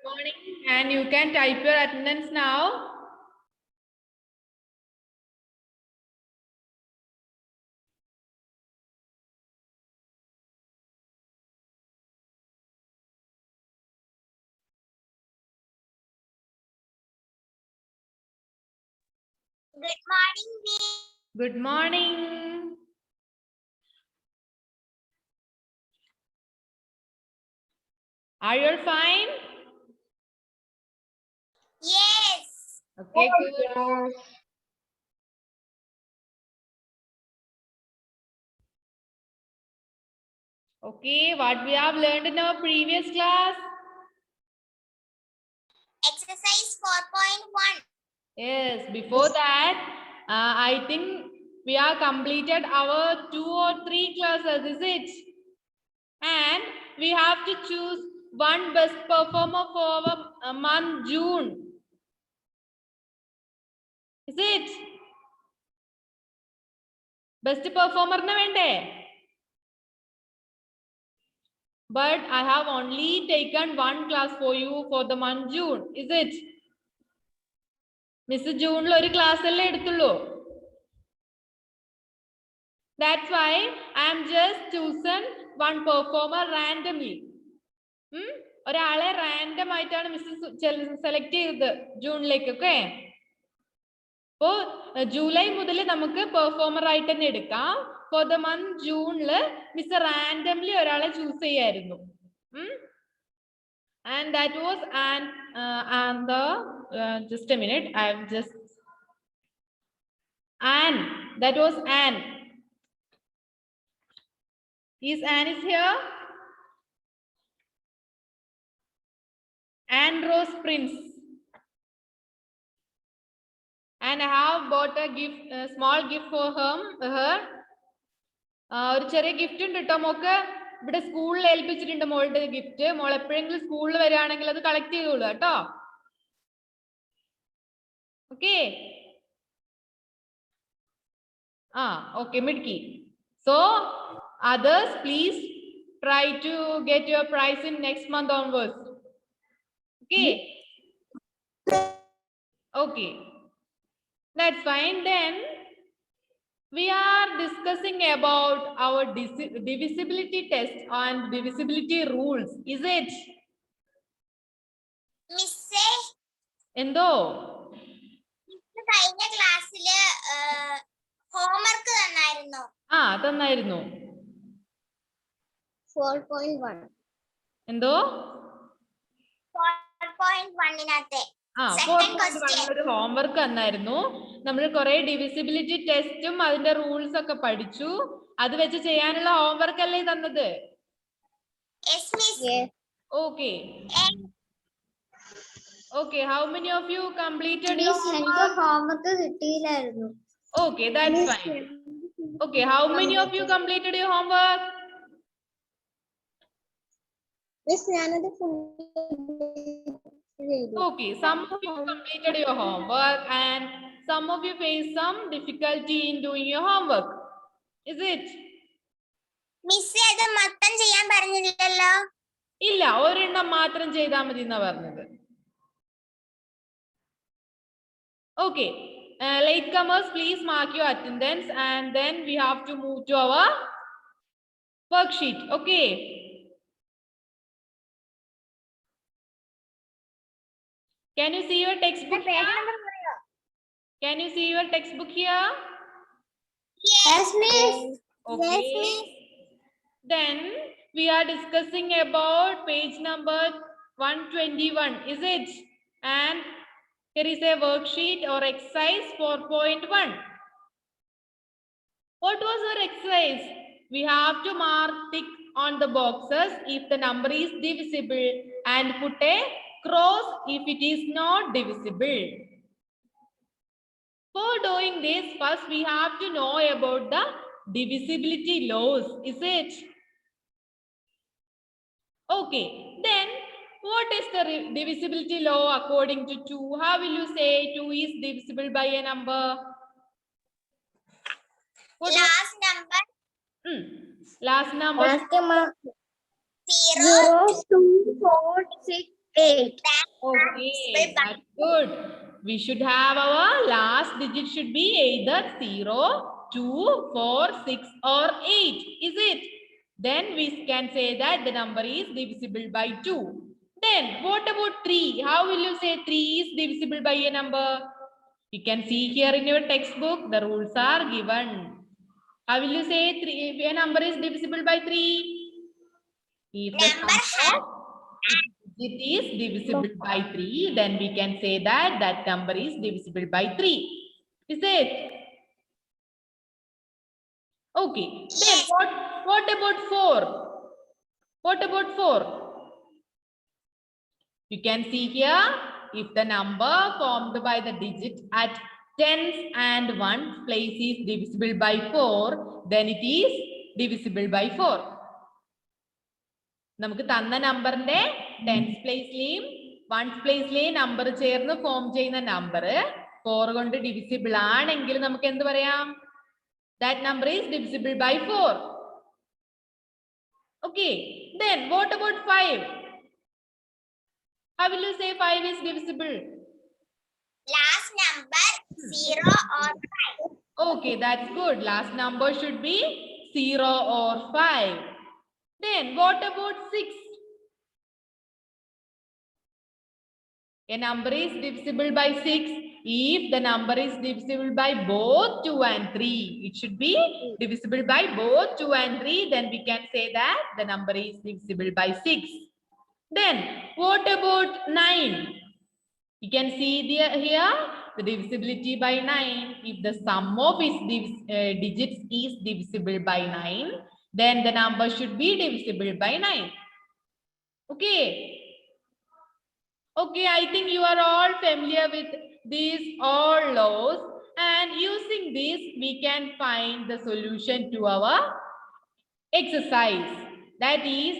Morning, and you can type your attendance now. Good morning, Miss. Good morning. Are you all fine? Yes. Okay, good. Okay, what we have learned in our previous class? Exercise 4.1. Yes, before that, I think we have completed our 2 or 3 classes, is it? And we have to choose one best performer for our month June. Is it? Best performer na vende? But I have only taken one class for you for the month June. Is it? Miss June lo oru class alle edutullo. That's why I am just chosen one performer randomly. ഒരാളെ random ആയിട്ടാണ് miss select ചെയ്തത് ജൂണിലേക്ക്. Okay, അപ്പോ July മുതൽ നമുക്ക് performer ആയിട്ട് തന്നെ എടുക്കാം. For the month ജൂണില് മിസ് റാൻഡംലി ഒരാളെ ചൂസ് ചെയ്യായിരുന്നു. And that was just a minute, Anne. That was Anne. Anne is here? Anne Rose Prince. And I have bought a gift, a small gift for her. ഒരു ചെറിയ gift ഉണ്ട് കേട്ടോ mock. ഇവിടെ സ്കൂളിൽ ഏൽപ്പിച്ചിട്ടുണ്ട് മോളുടെ gift. മോൾ എപ്പോഴെങ്കിലും സ്കൂളിൽ വരികയാണെങ്കിൽ അത് കളക്ട് ചെയ്തോളൂ കേട്ടോ. Okay. Okay, Midki. So others, please try to get your prize in next month onwards. Okay. Okay, that's fine. Then we are discussing about our divisibility test and divisibility rules. Is it? Miss, Endo? കഴിഞ്ഞ ക്ലാസ്സില് homework തന്നായിരുന്നു. തന്നായിരുന്നു. 4.1. എന്തോ? 4.1-നകത്തെ ഒരു homework തന്നായിരുന്നു. നമ്മൾ കുറെ divisibility ടെസ്റ്റും അതിന്റെ റൂൾസ് ഒക്കെ പഠിച്ചു. അത് വെച്ച് ചെയ്യാനുള്ള ഹോംവർക്ക് അല്ലേ തന്നത്? Okay. Okay, how many of you completed your homework കിട്ടിയില്ലായിരുന്നു. Okay, that's fine. Okay, how many of you completed your homework? Miss, ഞാനത് Okay, some of you completed your homework and some of you faced some difficulty in doing your homework. Is it? Miss, അത് മൊത്തം ചെയ്യാൻ പറഞ്ഞില്ലല്ലോ. ഇല്ല, ഒരെണ്ണം മാത്രം ചെയ്താൽ മതി എന്നാ പറഞ്ഞത്. Okay, latecomers, please mark your attendance and then we have to move to our worksheet. Okay. Can you see your textbook here? Can you see your textbook here? Yes, Miss. Okay. Yes, Miss. Then we are discussing about page number 121. Is it? And here is a worksheet or exercise 4.1. What was our exercise? We have to mark tick on the boxes if the number is divisible and put a cross if it is not divisible. For doing this, first we have to know about the divisibility laws. Is it? Okay, then what is the divisibility law according to 2? How will you say 2 is divisible by a number? Last number. Last number. 0, 2, 4, 6, 8. Okay, that's good. We should have our last digit should be either 0, 2, 4, 6 or 8. Is it? Then we can say that the number is divisible by 2. Then what about 3? How will you say 3 is divisible by a number? You can see here in your textbook, the rules are given. How will you say a number is divisible by 3? If the sum of it is divisible by 3, then we can say that that number is divisible by 3. Is it? Okay. Then what about 4? What about 4? You can see here, if the number formed by the digit at tens and ones place is divisible by 4, then it is divisible by 4. നമുക്ക് തന്ന നമ്പറിന്റെ tens പ്ലേസിലെയും ones പ്ലേസിലെയും number ചേർന്ന് form ചെയ്യുന്ന number 4 കൊണ്ട് divisible ആണെങ്കിൽ നമുക്ക് എന്ത് പറയാം? That number is divisible by 4. Okay. Then what about 5? How will you say 5 is divisible? Last number 0 or 5. Okay, that's good. Last number should be 0 or 5. Then what about 6? A number is divisible by 6 if the number is divisible by both 2 and 3. It should be divisible by both 2 and 3. Then we can say that the number is divisible by 6. Then what about 9? You can see here the divisibility by 9. If the sum of its digits is divisible by 9, then the number should be divisible by 9. Okay. Okay, I think you are all familiar with these all laws, and using this we can find the solution to our exercise. That is,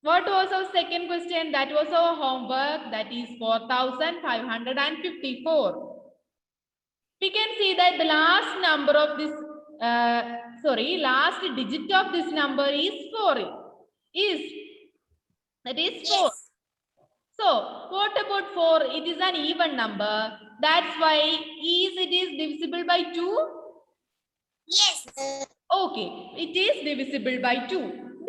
what was our second question? That was our homework. That is 4554. We can see that the last number of this, last digit of this number is 4. That is 4. Yes. So, what about 4? It is an even number. That's why it is divisible by 2? Yes. Okay, it is divisible by 2.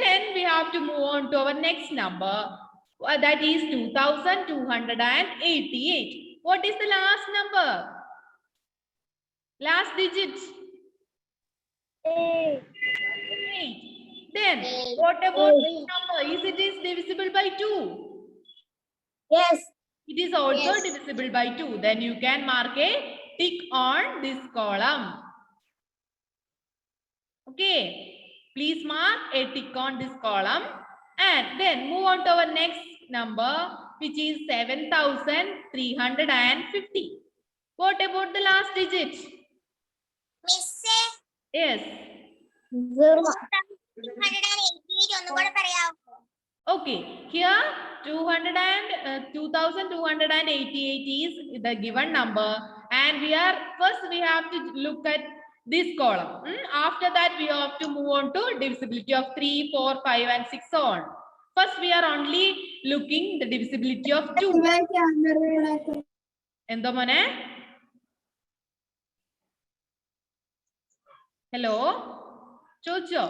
Then we have to move on to our next number. That is 2288. What is the last number? Last digit? 8. 8. Then, Eight. what about this Eight. number? It is divisible by 2? Yes. It is also Yes. divisible by 2. Then you can mark a tick on this column. Okay. Please mark a tick on this column. And then move on to our next number, which is 7350. What about the last digit? Miss, Yes. 288 ഒന്നും കൂടെ പറയാമോ? Okay, here 2288 is the given number, and first we have to look at this column. After that we have to move on to divisibility of 3, 4, 5 and 6 so on. First we are only looking the divisibility of 2. Endo mone? Hello? Chocho?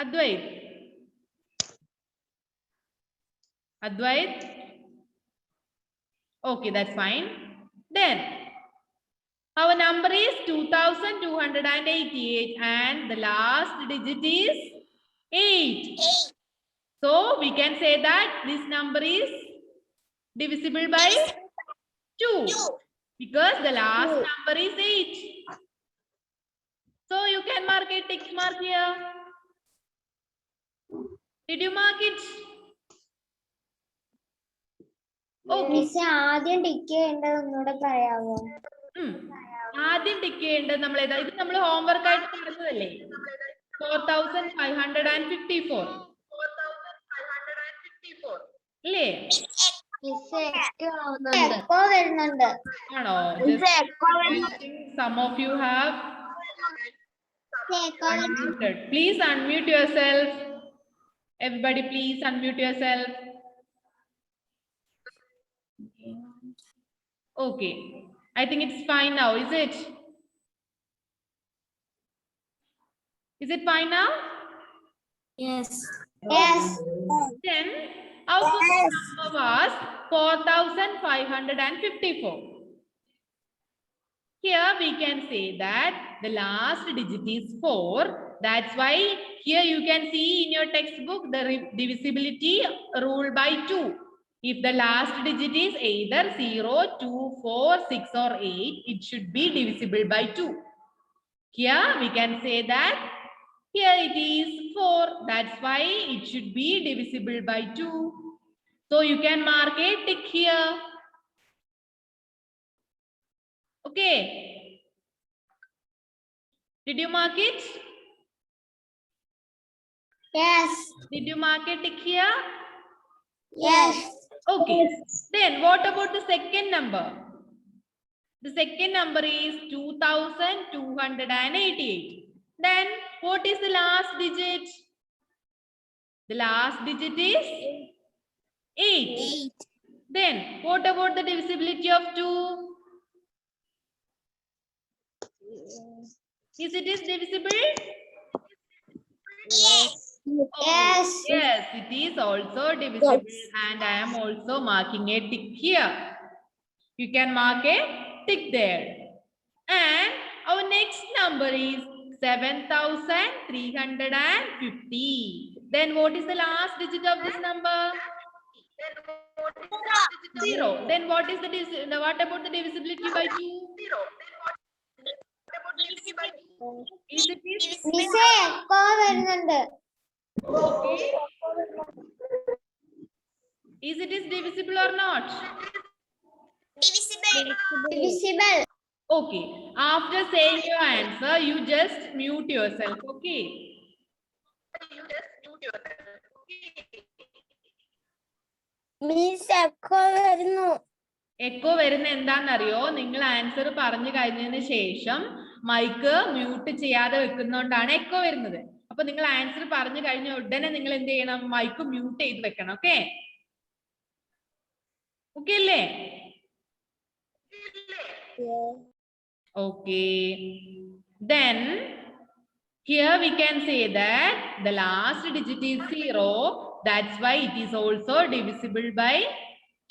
Advait? Advait? Okay, that's fine. Then, our number is 2288 and the last digit is 8. 8. So, we can say that this number is divisible by 2 because the last number is 8. So, you can mark a tick mark here. Did you mark it? Okay. ആദ്യം tick ചെയ്യേണ്ടത് ഒന്നുകൂടെ പറയാമോ? ആദ്യം tick ചെയ്യേണ്ടത് നമ്മൾ ഏതാ? ഇത് നമ്മൾ ഹോംവർക്ക് ആയിട്ട് പറഞ്ഞതല്ലേ? 4554. അല്ലേ? എക്കോ വരുന്നുണ്ട്. ആണോ? Some of you have unmuted. Please unmute yourself. Everybody, please unmute yourself. Okay. I think it's fine now, is it? Is it fine now? Yes. Yes. Then our first number was 4,554. Here we can say that the last digit is 4. That's why here you can see in your textbook the divisibility rule by 2. If the last digit is either 0, 2, 4, 6 or 8, it should be divisible by 2. Here we can say that here it is 4. That's why it should be divisible by 2. So you can mark a tick here. Okay. Did you mark it? Yes. Did you mark a tick here? Yes. Okay. Then what about the second number? The second number is 2,288. Then what is the last digit? The last digit is 8. Then what about the divisibility of 2? Is it divisible? Yes. Oh, Yes. yes, it is also divisible, and I am also marking a tick here. You can mark a tick there. And our next number is 7,350. Then what is the last digit of this number? 0. Then what is what about the divisibility by 2? Is it മിസ്സേ echo വരുന്നുണ്ട്. okay? Is it divisible or not? Divisible. Okay. After saying your answer, you just mute yourself. Okay. Miss echo വരുന്നു. Echo വരുന്ന എന്താണെന്നറിയോ? നിങ്ങൾ answer പറഞ്ഞു കഴിഞ്ഞതിന് ശേഷം mic mute ചെയ്യാതെ വെക്കുന്നോണ്ടാണ് എക്കോ വരുന്നത്. അപ്പൊ നിങ്ങൾ ആൻസർ പറഞ്ഞു കഴിഞ്ഞ ഉടനെ നിങ്ങൾ എന്ത് ചെയ്യണം? മൈക്ക് മ്യൂട്ട് ചെയ്ത് വെക്കണം. ഓക്കെ? ഓക്കെ അല്ലേ? Okay. Then here we can say that the last digit is 0. That's why it is also divisible by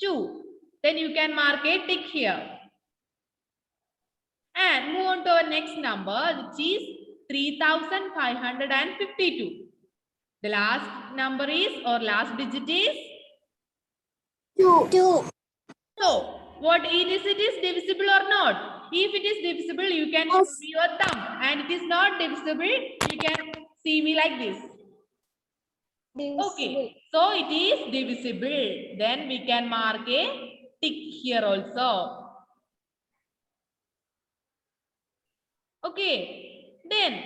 2. Then you can mark a tick here. And move on to our next number, which is 3,552. The last number is, or last digit is 2. so. What it is divisible or not? If it is divisible, you can show me your thumb, and it is not divisible, you can see me like this. Okay, so it is divisible. Then we can mark a tick here also. Okay, then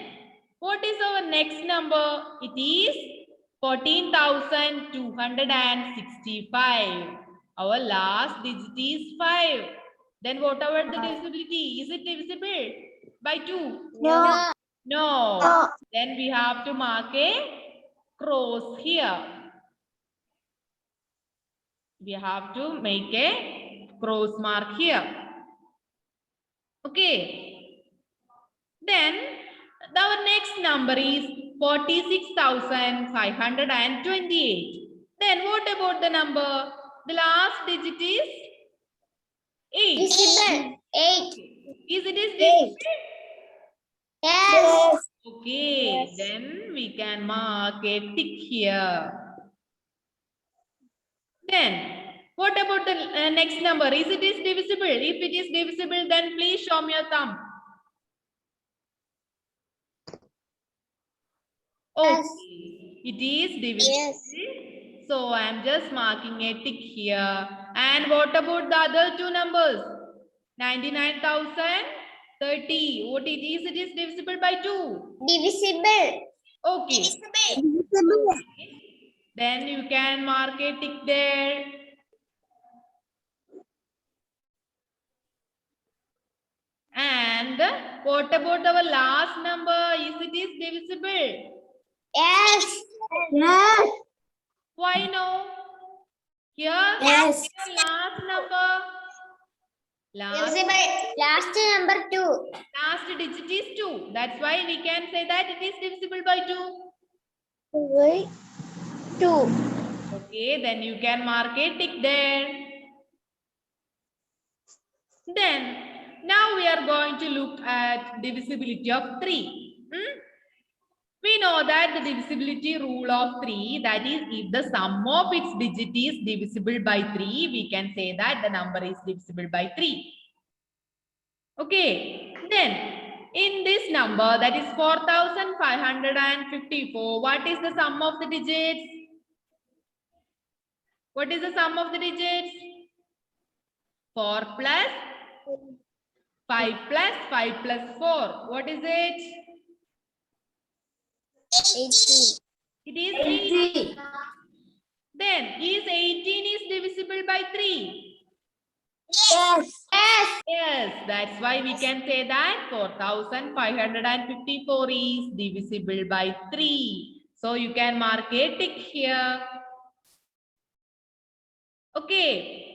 what is our next number? It is 14,265. Our last digit is 5. Then what about the divisibility? Is it divisible by 2? No. No. Then we have to mark a cross here. We have to make a cross mark here. Okay. Then our next number is 46,528. Then what about the number? The last digit is 8. Divisible. 8. Is it divisible? Yes. Okay, then we can mark a tick here. Then what about the next number? Is it divisible? If it is divisible, then please show me your thumb. Okay, it is divisible. Yes. So I am just marking a tick here. And what about the other two numbers? 99,030. What it is divisible by 2. Divisible. Okay. Divisible. Then you can mark a tick there. And what about our last number? Is it divisible? Yes. Yes. Why no? Here, Yes. last number. Last Divisible. Last number 2. digit is 2. That's why we can say that it is divisible by 2. 2. Okay, then you can mark a tick there. Then, now we are going to look at divisibility of 3. We know that the divisibility rule of 3, that is, if the sum of its digit is divisible by 3, we can say that the number is divisible by 3. Okay, then in this number, that is 4554, what is the sum of the digits? What is the sum of the digits? 4 plus 5 plus 5 plus 4. What is it? 18. It is 3. Then, is 18 is divisible by 3? Yes. Yes. Yes, that's why we can say that 4554 is divisible by 3. So, you can mark a tick here. Okay.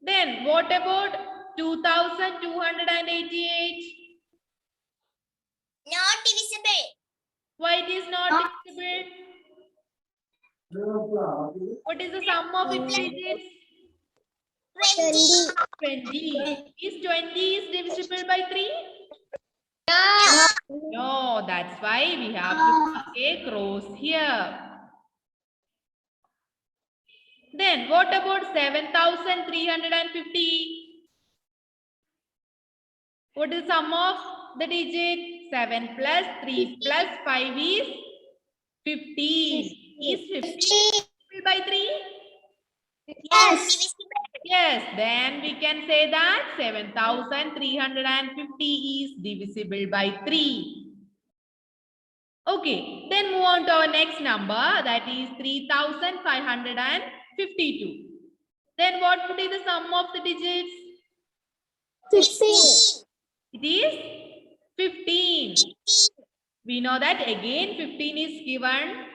Then, what about 2288? Not divisible. Why it is not divisible? What is the sum of its digits? 20. 20. Is 20 is divisible by 3? No. No, that's why we have to mark a cross here. Then what about 7350? What is the sum of the digit? 7 plus 3 plus 5 is 15. Is 15 divisible by 3? Yes. Yes, then we can say that 7350 is divisible by 3. Okay, then move on to our next number, that is 3552. Then what would be the sum of the digits? 16. It is 15. We know that again 15 is given.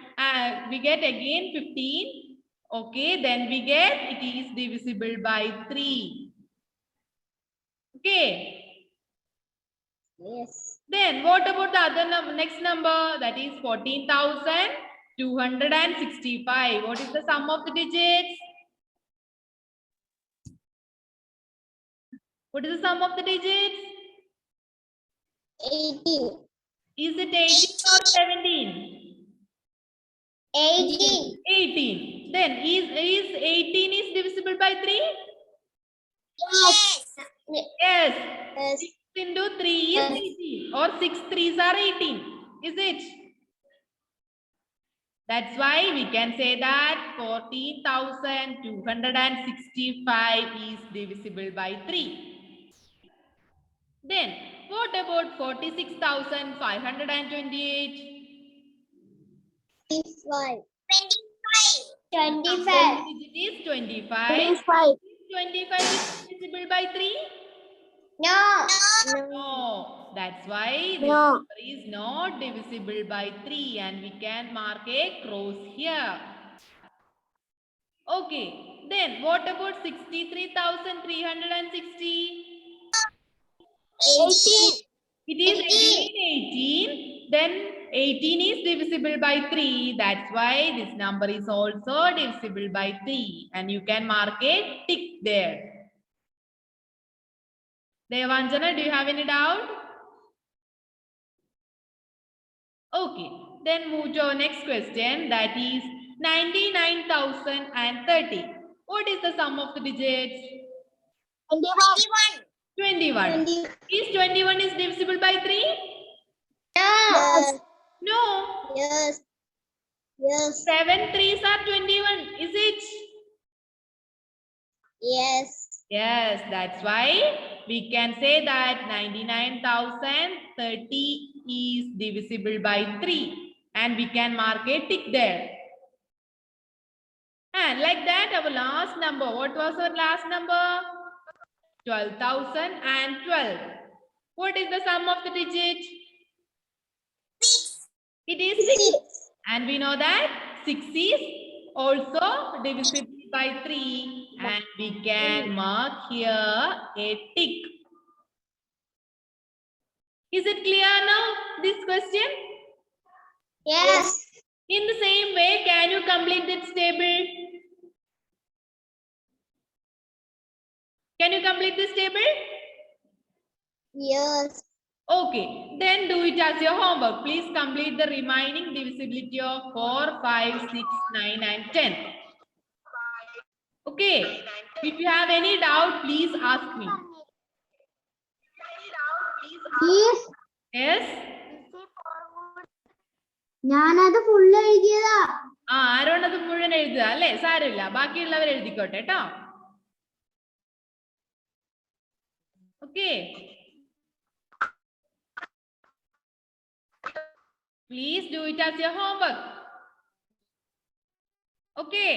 We get again 15. Okay, then we get it is divisible by 3. Okay. Yes. Then what about the other next number? That is 14,265. What is the sum of the digits? What is the sum of the digits? 18. Is it 18 or 17? 18. 18. Then is 18 is divisible by 3? Yes. Yes. Yes. 6 into 3 is 18 or 6 3s are 18. Is it? That's why we can say that 14,265 is divisible by 3. Then what about 46,528? 25. 25. 25. Digit is 25. 25. 25 is divisible by 3? No. No. That's why this No. number is not divisible by 3 and we can mark a cross here. Okay. Then what about 63,360? 18. It is again 18. Then 18 is divisible by 3. That's why this number is also divisible by 3. And you can mark a tick there. Devanjana, do you have any doubt? Okay. Then move to our next question. That is 99,030. What is the sum of the digits? 21. 21. Is 21 is divisible by 3? Yes. No. Yes. Yes. 7 3s are 21. Is it? Yes. Yes, that's why we can say that 99,030 is divisible by 3. And we can mark a tick there. And like that, our last number. What was our last number? 12,012. What is the sum of the digit? 6. It is 6. And we know that 6 is also divisible by 3. And we can mark here a tick. Is it clear now, this question? Yes. In the same way, can you complete this table? Can you complete this table? Yes. Okay, then do it as your homework. Please complete the remaining divisibility of 4, 5, 6, 9 and 10. Okay, if you have any doubt, please ask me. Yes. Yes? ഞാനത് full എഴുതിയതാ. ആരോണത് മുഴുവൻ എഴുതുക അല്ലേ? സാരമില്ല, ബാക്കിയുള്ളവർ എഴുതിക്കോട്ടെ കേട്ടോ. Okay, please do it as your homework. Okay.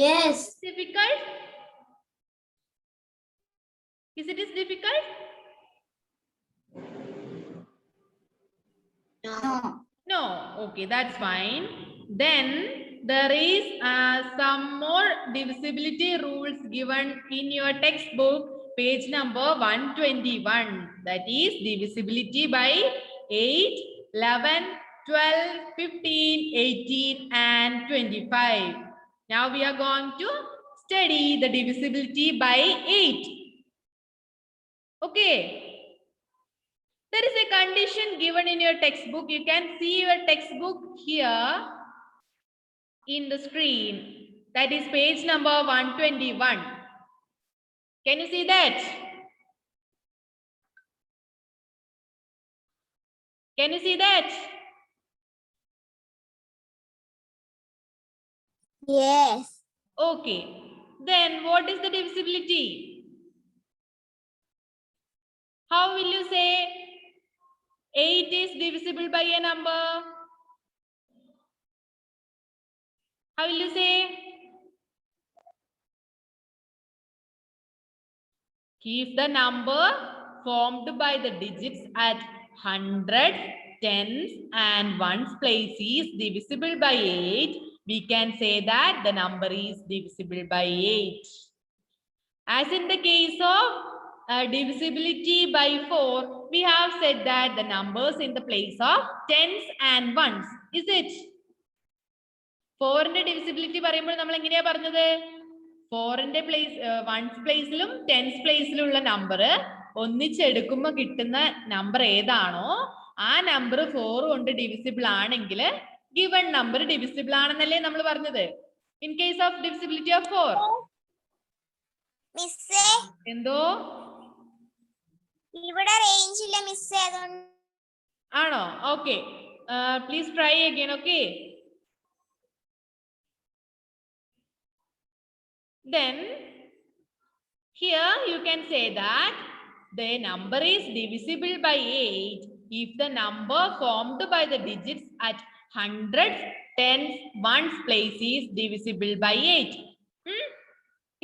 Yes. Difficult? Is it difficult? No. No. Okay, that's fine. Then there is some more divisibility rules given in your textbook, page number 121. That is divisibility by 8, 11, 12, 15, 18 and 25. Now we are going to study the divisibility by 8. Okay. There is a condition given in your textbook. You can see your textbook here in the screen. That is page number 121. Can you see that? Can you see that? Yes. Okay. Then what is the divisibility? How will you say 8 is divisible by a number? How will you say? If the number formed by the digits at hundreds, tens and ones place is divisible by 8, we can say that the number is divisible by 8. As in the case of divisibility by 4, we have said that the numbers in the place of tens and ones. Is it? 4ന്റെ divisibility പറയുമ്പോൾ നമ്മൾ എങ്ങനെയാ പറഞ്ഞത്? 4ന്റെ place, ones പ്ലേസിലും tens പ്ലേസിലുള്ള number ഒന്നിച്ചെടുക്കുമ്പോൾ കിട്ടുന്ന number ഏതാണോ ആ number 4 കൊണ്ട് divisible ആണെങ്കിൽ given number divisible ആണെന്നല്ലേ നമ്മൾ പറഞ്ഞത്? In case of divisibility of 4. മിസ്സേ, എന്തോ? ഇവിടെ റേഞ്ച് ഇല്ല മിസ്സേ, അതുകൊണ്ട്. ആണോ? Okay, please try again. Okay, then here you can say that the number is divisible by 8 if the number formed by the digits at hundreds, tens, ones place is divisible by 8.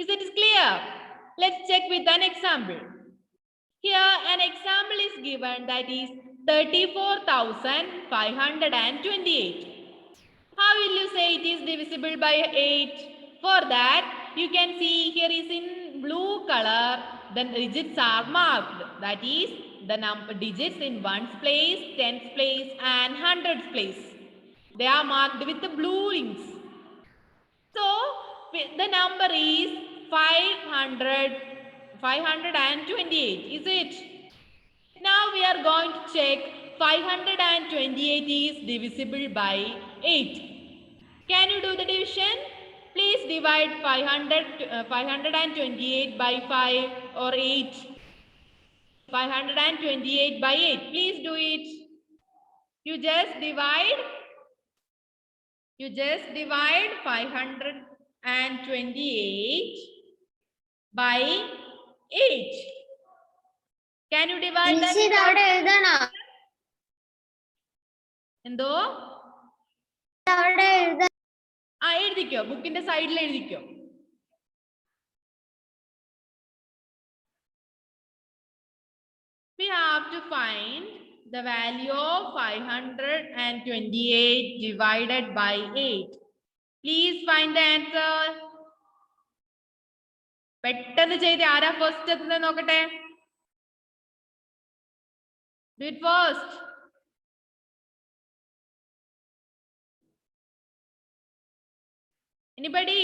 Is it clear? Let's check with an example. Here an example is given, that is 34,528. How will you say it is divisible by 8? For that, you can see here is in blue color, the digits are marked. That is the number digits in ones place, tens place and hundreds place. They are marked with the blue inks. So the number is 528. Is it? Now we are going to check 528 is divisible by 8. Can you do the division? Please divide 528 by 5 or 8. 528 by 8. Please do it. You just divide 528 by 8. Can you divide that? മിസ്സേ, ഇത് അവിടെ എഴുതണോ? എന്തോ? അവിടെ എഴുതണം. എഴുതിക്കോ, ബുക്കിന്റെ സൈഡിൽ എഴുതിക്കോ. We have to find the value of 528 divided by 8. Please find the answer. പെട്ടെന്ന് ചെയ്ത് ആരാ ഫസ്റ്റ് എത്തുന്നത് നോക്കട്ടെ. Do it first. Anybody?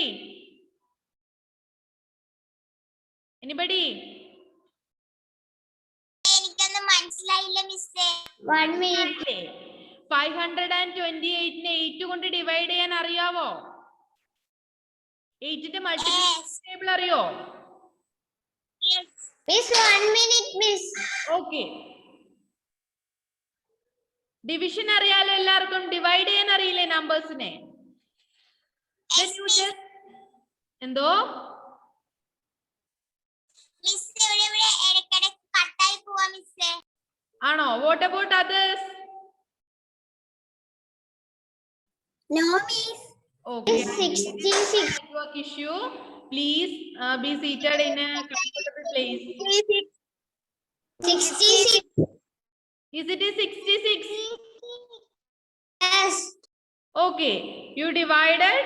Anybody? എനിക്കൊന്നും മനസ്സിലായില്ല മിസ്സേ. 1 minute. 528നെ 8 കൊണ്ട് ഡിവൈഡ് ചെയ്യാൻ അറിയാവോ? 8ന്റെ മൾട്ടിപ്ലിക്കേഷൻ ടേബിൾ അറിയോ? Miss, 1 minute, miss. Okay. Division അറിയാലോ എല്ലാവർക്കും, ഡിവൈഡ് ചെയ്യാൻ അറിയില്ലേ നമ്പേഴ്സിനെ? എന്തോ മിസ് ഇവിടെ ഇടയ്ക്കിടയ്ക്ക് കട്ടായി പോവാ മിസ്സേ. ആണോ? What about others? No, miss. Okay. 66. Network issue. Please be seated in a comfortable place. 66. Is it 66? Yes. Okay. You divided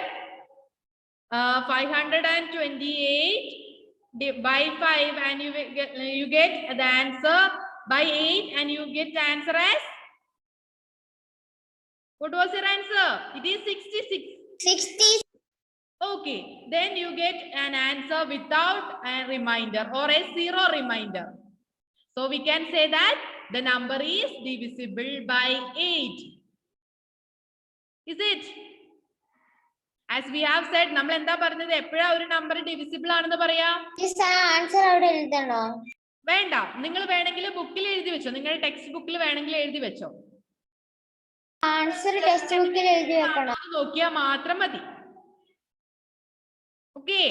528 by 5 and you get the answer by 8 and you get the answer as, what was your answer? It is 66. 60. Okay, then you get an answer without a reminder or a zero reminder. So we can say that the number is divisible by 8. Is it? As we have said, നമ്മൾ എന്താ പറഞ്ഞത്? എപ്പോഴാ ഒരു number divisible ആണെന്ന് പറയാ? Miss, answer അവിടെ എഴുതണോ? വേണ്ട, നിങ്ങൾ വേണമെങ്കിൽ ബുക്കിൽ എഴുതി വെച്ചോ, നിങ്ങളുടെ ടെക്സ്റ്റ് ബുക്കിൽ വേണമെങ്കിൽ എഴുതി വെച്ചോ. ആൻസർ ടെക്സ്റ്റ് ബുക്കിൽ എഴുതി വെക്കണം. നോക്കിയാൽ മാത്രം മതി. ഓക്കെ.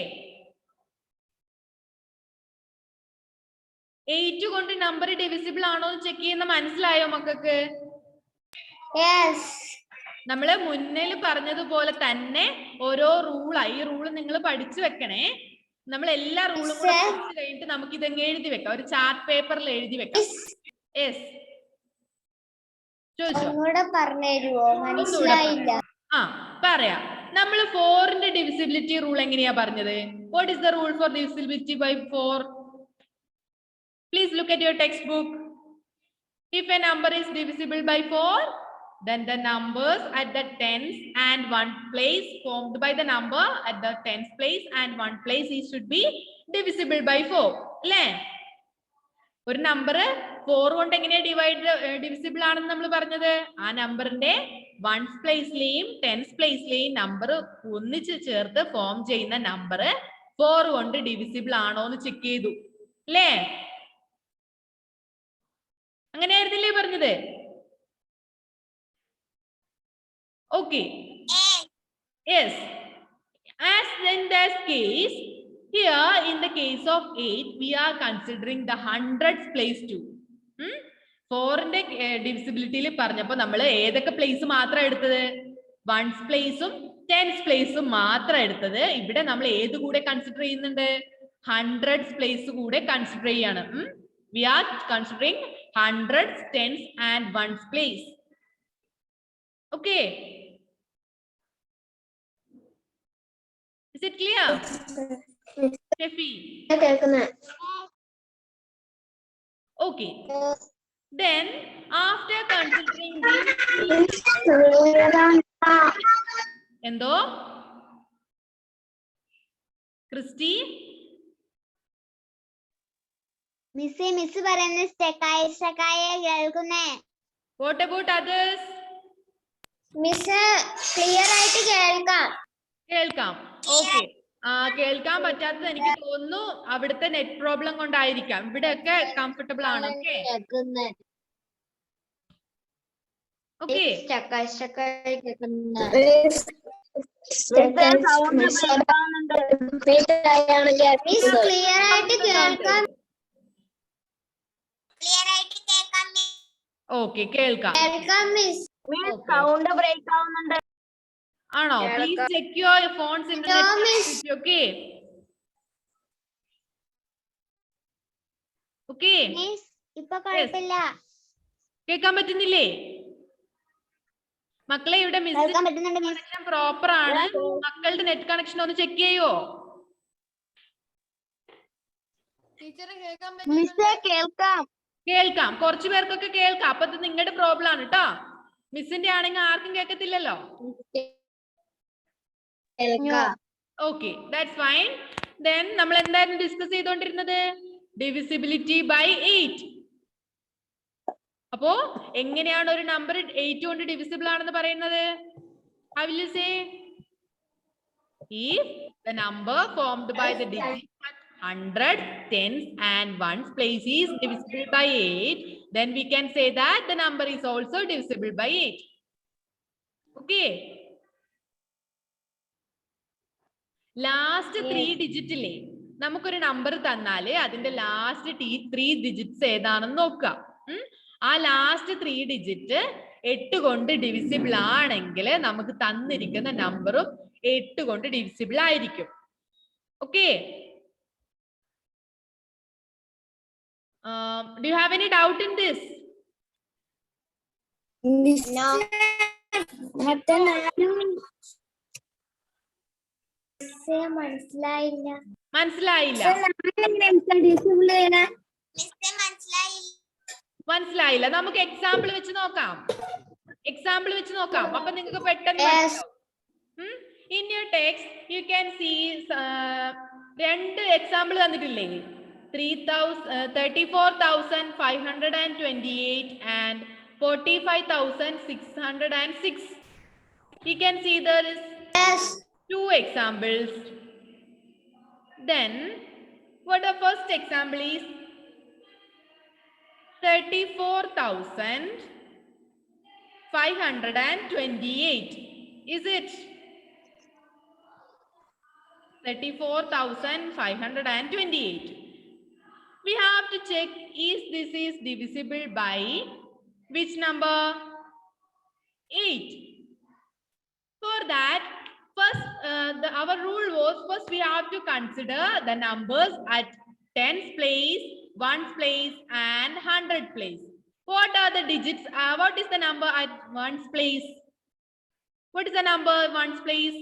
8 കൊണ്ട് നമ്പർ ഡിവിസിബിൾ ആണോ എന്ന് ചെക്ക് ചെയ്യുന്ന മനസ്സിലായോ മക്കൾക്ക്? യെസ്. നമ്മള് മുന്നിൽ പറഞ്ഞതുപോലെ തന്നെ ഓരോ റൂളാ. ഈ റൂള് നിങ്ങൾ പഠിച്ചു വെക്കണേ. നമ്മൾ എല്ലാ റൂളും കൂടെ പഠിച്ചു കഴിഞ്ഞിട്ട് നമുക്ക് ഇതങ്ങ് എഴുതി വെക്കാം, ഒരു ചാർട്ട് പേപ്പറിൽ എഴുതി വെക്കാം. യെസ്, ചോദിച്ചോ? ഒന്നുകൂടെ പറഞ്ഞുതരുവോ? മനസ്സിലായില്ല. ആ, പറയാം. നമ്മൾ 4ന്റെ ഡിവിസിബിലിറ്റി റൂൾ എങ്ങനെയാ പറഞ്ഞത്? What is the rule for divisibility by 4? Please look at your textbook. If a number is divisible by 4, then the numbers at the tens and 1 place formed by the number at the tens place and 1 place it should be divisible by 4. അല്ലേ? ഒരു number 4 കൊണ്ട് എങ്ങനെയാ divisible ആണെന്ന് നമ്മൾ പറഞ്ഞത്? ആ നമ്പറിന്റെ 1s പ്ലേസിലെയും 10s പ്ലേസിലെയും number ഒന്നിച്ച് ചേർത്ത് ഫോം ചെയ്യുന്ന നമ്പർ 4 കൊണ്ട് ഡിവിസിബിൾ ആണോ എന്ന് ചെക്ക് ചെയ്തു, അല്ലേ? അങ്ങനെയായിരുന്നില്ലേ പറഞ്ഞത്? Okay. Yes. As in this case, here in the case of 8, we are considering the hundreds place too. 4ന്റെ ഡിവിസിബിലിറ്റിയിൽ പറഞ്ഞപ്പോൾ നമ്മൾ ഏതൊക്കെ പ്ലേസ് മാത്രം എടുത്തത്? 1s പ്ലേസും 10s പ്ലേസും മാത്രം എടുത്തത്. ഇവിടെ നമ്മൾ ഏത് കൂടെ കൺസിഡർ ചെയ്യുന്നുണ്ട്? 100s പ്ലേസ് കൂടെ കൺസിഡർ ചെയ്യാണ്. We are considering 100s, 10s and 1s place. Okay. Is it clear? Steffi? Okay. Then after considering this, എന്തോ ക്രിസ്റ്റി? മിസ് പറയുന്ന സ്റ്റക്കായ കേൾക്കുന്നേ. What about others? Miss clear ആയിട്ട് കേൾക്കാം. കേൾക്കാം. ഓക്കെ. കേൾക്കാൻ പറ്റാത്തത് എനിക്ക് തോന്നുന്നു അവിടുത്തെ നെറ്റ് പ്രോബ്ലം കൊണ്ടായിരിക്കാം. ഇവിടെയൊക്കെ കംഫർട്ടബിൾ ആണ്. ഓക്കെ. ക്ലിയർ ആയിട്ട് കേൾക്കാം. ഓക്കെ, കേൾക്കാം. മിസ് സൗണ്ട് ബ്രേക്ക് ആവുന്നുണ്ട്. ആണോ? Please check your phones internet. Okay. Okay. ഇപ്പൊ കുഴപ്പമില്ല. കേൾക്കാൻ പറ്റുന്നില്ലേ മക്കളെ? ഇവിടെ കണക്ഷൻ പ്രോപ്പർ ആണ്. മക്കളുടെ നെറ്റ് കണക്ഷൻ ഒന്ന് ചെക്ക് ചെയ്യോ? മിസ്സേ കേൾക്കാം. കേൾക്കാം, കുറച്ചു പേർക്കൊക്കെ കേൾക്കാം. അപ്പൊ ഇത് നിങ്ങളുടെ പ്രോബ്ലം ആണ് കേട്ടോ. മിസ്സിന്റെ ആണെങ്കിൽ ആർക്കും കേൾക്കത്തില്ലല്ലോ. Okay, that's fine. ദെൻ നമ്മൾ എന്തായിരുന്നു ഡിസ്കസ് ചെയ്തുകൊണ്ടിരുന്നത്? Divisibility by 8. അപ്പോ എങ്ങനെയാണ് ഒരു നമ്പർ 8 കൊണ്ട് ഡിവിസിബിൾ ആണെന്ന് പറയുന്നത്? How will you say? If the number formed by the digits 100, tens and ones place is divisible by 8, then we can say that the number is also divisible by 8. Okay. Last 3 digit ഇല്ലേ, നമുക്കൊരു number തന്നാല് അതിന്റെ last 3 digits ഏതാണെന്ന് നോക്കാം. ആ last 3 digit 8 കൊണ്ട് divisible ആണെങ്കിൽ നമുക്ക് തന്നിരിക്കുന്ന നമ്പറും 8 കൊണ്ട് ഡിവിസിബിൾ ആയിരിക്കും. Okay. Do you have any doubt in this? No. മനസ്സിലായില്ല. മനസ്സിലായില്ല. നമുക്ക് എക്സാമ്പിൾ വെച്ച് നോക്കാം. അപ്പൊ നിങ്ങൾക്ക് പെട്ടെന്ന് in your text you can see 2 example തന്നിട്ടില്ലേ? 34,528 and 45,606. You can see there is 2 examples. Then what the first example is? 34,528. Is it? 34,528. We have to check is this is divisible by which number? 8. For that, first our rule was first we have to consider the numbers at tens place, ones place and 100 place. What are the digits? What is the number at ones place? What is the number ones place?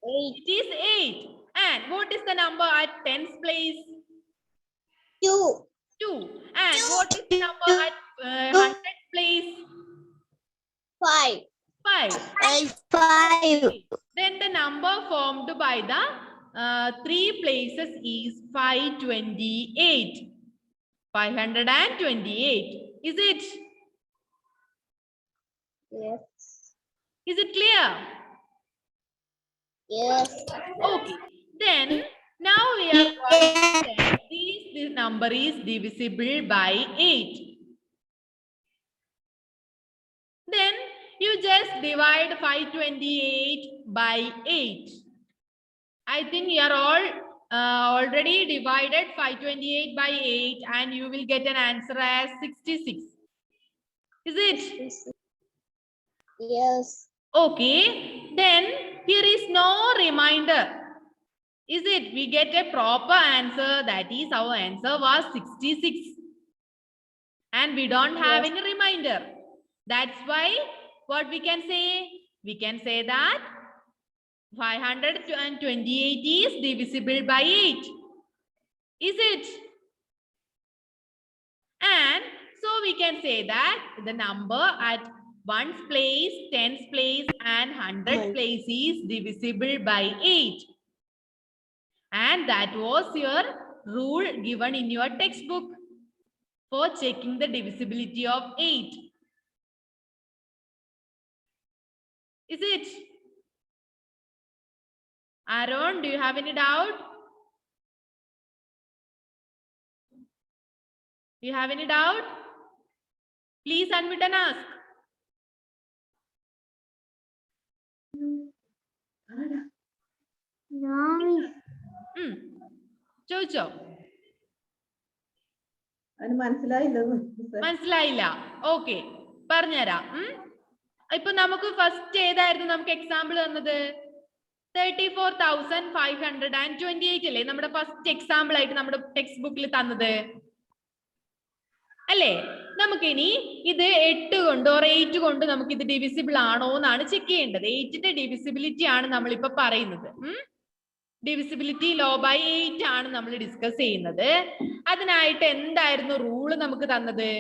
8. It is 8. And what is the number at tens place? 2. 2. And what is the number at 100 place? 5. 5. 5. Then the number formed by the 3 places is 528. 528. Is it? Yes. Is it clear? Yes. Okay. Then now we are going to check this number is divisible by 8. Then you just divide 528 by 8. I think you are all already divided 528 by 8 and you will get an answer as 66. Is it? Yes. Okay. Then here is no reminder. Is it? We get a proper answer. That is our answer was 66. And we don't have any reminder. That's why what we can say? We can say that 528 is divisible by 8. Is it? And so we can say that the number at ones place, tens place and 100 place is divisible by 8. And that was your rule given in your textbook for checking the divisibility of 8. Is it? Aaron, do you have any doubt? Do you have any doubt? Please unmute and ask. ചോദിച്ചോ? മനസ്സിലായില്ല. Okay, പറഞ്ഞുതരാം. ഇപ്പൊ നമുക്ക് first ഏതായിരുന്നു നമുക്ക് example തന്നത്? 34,528 അല്ലേ നമ്മുടെ ഫസ്റ്റ് എക്സാമ്പിൾ ആയിട്ട് നമ്മുടെ ടെക്സ്റ്റ് ബുക്കിൽ തന്നത് അല്ലേ? നമുക്കിനി ഇത് 8 കൊണ്ടോ 8 കൊണ്ട് നമുക്ക് ഇത് ഡിവിസിബിൾ ആണോ എന്നാണ് ചെക്ക് ചെയ്യേണ്ടത്. 8ന്റെ ഡിവിസിബിലിറ്റി ആണ് നമ്മളിപ്പോ പറയുന്നത്. ഡിവിസിബിലിറ്റി ലോ ബൈ 8 ആണ് നമ്മൾ ഡിസ്കസ് ചെയ്യുന്നത്. അതിനായിട്ട് എന്തായിരുന്നു റൂള് നമുക്ക് തന്നത്?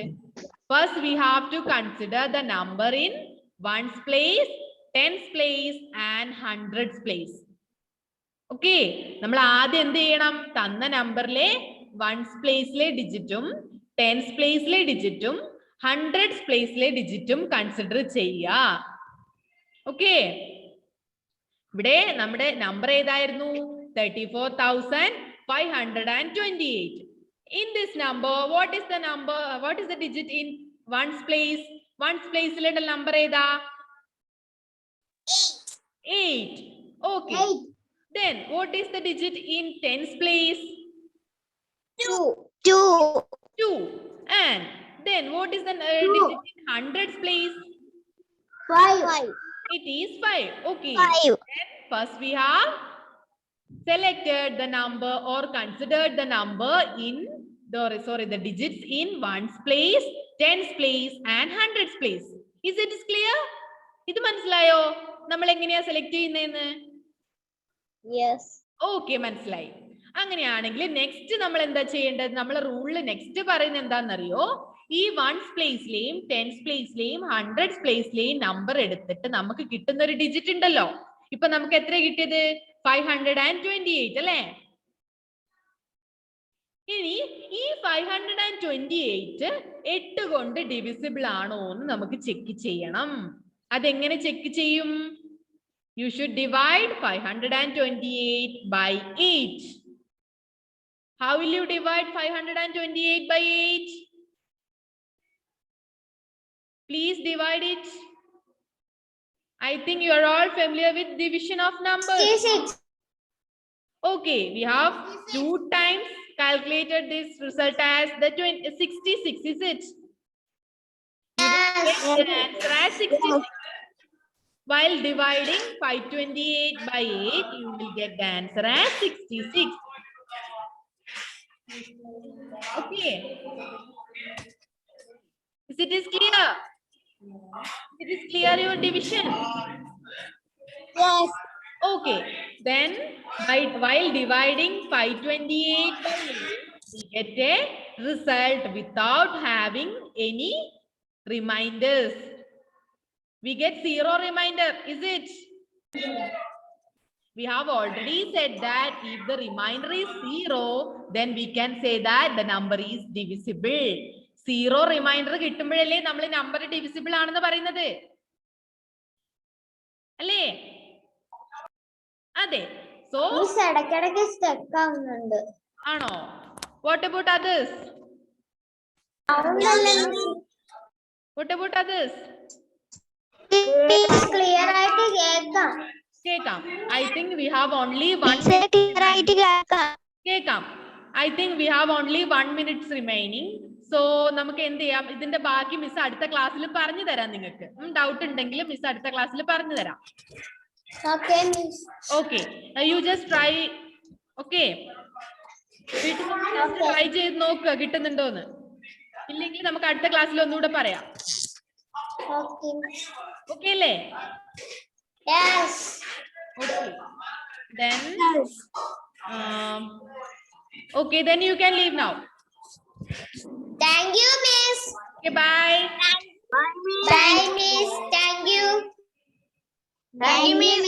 First we have to consider the number in ones place, tens place and hundreds place. Okay, നമ്മൾ ആദ്യം എന്ത് ചെയ്യണം? തന്ന നമ്പറിലെ വൺസ് പ്ലേസിലെ ഡിജിറ്റും ടെൻസ് പ്ലേസിലെ ഡിജിറ്റും ഹൺഡ്രഡ്സ് പ്ലേസിലെ ഡിജിറ്റും കൺസിഡർ ചെയ്യുക. ഓക്കെ, ഇവിടെ നമ്മുടെ നമ്പർ ഏതായിരുന്നു? 34,528. In this number, what is the number? What is the digit in ones place? Ones place le number eda? 8. Okay. 8. Then what is the digit in tens place? 2. 2. And then what is the digit in hundreds place? 5. It is 5. Okay. 5. Then first we have selected the number or considered the number in the digits in ones place, tens place and hundreds place. Is it clear? ഇത് മനസ്സിലായോ നമ്മൾ എങ്ങനെയാ select ചെയ്യുന്നതെന്ന്? Yes. Okay, മനസ്സിലായി. അങ്ങനെയാണെങ്കിൽ next നമ്മൾ എന്താ ചെയ്യേണ്ടത്? നമ്മളെ റൂളില് നെക്സ്റ്റ് പറയുന്നത് എന്താണെന്നറിയോ? ഈ വൺസ് പ്ലേസിലെയും ടെൻസ് പ്ലേസിലെയും ഹൺഡ്രഡ്സ് പ്ലേസിലെയും നമ്പർ എടുത്തിട്ട് നമുക്ക് കിട്ടുന്ന ഒരു ഡിജിറ്റ് ഉണ്ടല്ലോ. ഇപ്പൊ നമുക്ക് എത്ര കിട്ടിയത്? 528 അല്ലേ? ഇനി ഈ 528 8 കൊണ്ട് ഡിവിസിബിൾ ആണോ എന്ന് നമുക്ക് ചെക്ക് ചെയ്യണം. അതെങ്ങനെ ചെക്ക് ചെയ്യും? You should divide 528 by 8. How will you divide 528 by 8? Please divide it. I think you are all familiar with division of numbers. 66. Okay, we have 2 times calculated this result as the 66, is it? Yes. The answer as 66. While dividing 528 by 8, you will get the answer as 66. Okay. Is it clear? It is clear your division? Yes. Okay. Then while dividing 528 by 8, we get a result without having any reminders. We get 0 reminder, is it? We have already said that if the remainder is 0, then we can say that the number is divisible. 0 reminder കിട്ടുമ്പോഴല്ലേ നമ്മൾ number divisible ആണെന്ന് പറയുന്നത് അല്ലേ? അതെ. So ഇടയ്ക്കിടയ്ക്ക് stuck ആവുന്നുണ്ട്. ആണോ? What about others? What about others? Clear ആയിട്ട് കേൾക്കാം. കേൾക്കാം. I think we have only 1 clear ആയിട്ട് കേൾക്കാം. കേൾക്കാം. I think we have only 1 minute remaining. So നമുക്ക് എന്ത് ചെയ്യാം? ഇതിന്റെ ബാക്കി മിസ് അടുത്ത ക്ലാസ്സിൽ പറഞ്ഞു തരാം. നിങ്ങൾക്ക് ഡൗട്ട് ഉണ്ടെങ്കിൽ മിസ് അടുത്ത ക്ലാസ്സിൽ പറഞ്ഞു തരാം. Okay, miss. Okay. You just try. Okay. Try ചെയ്ത് നോക്കുക കിട്ടുന്നുണ്ടോന്ന്. ഇല്ലെങ്കിൽ നമുക്ക് അടുത്ത ക്ലാസ്സിൽ ഒന്നുകൂടെ പറയാം. Okay. Okay അല്ലേ? Yes. Okay. Then okay, then you can leave now. Thank you, miss. Okay, bye. Bye, miss. Thank you. Bye, miss.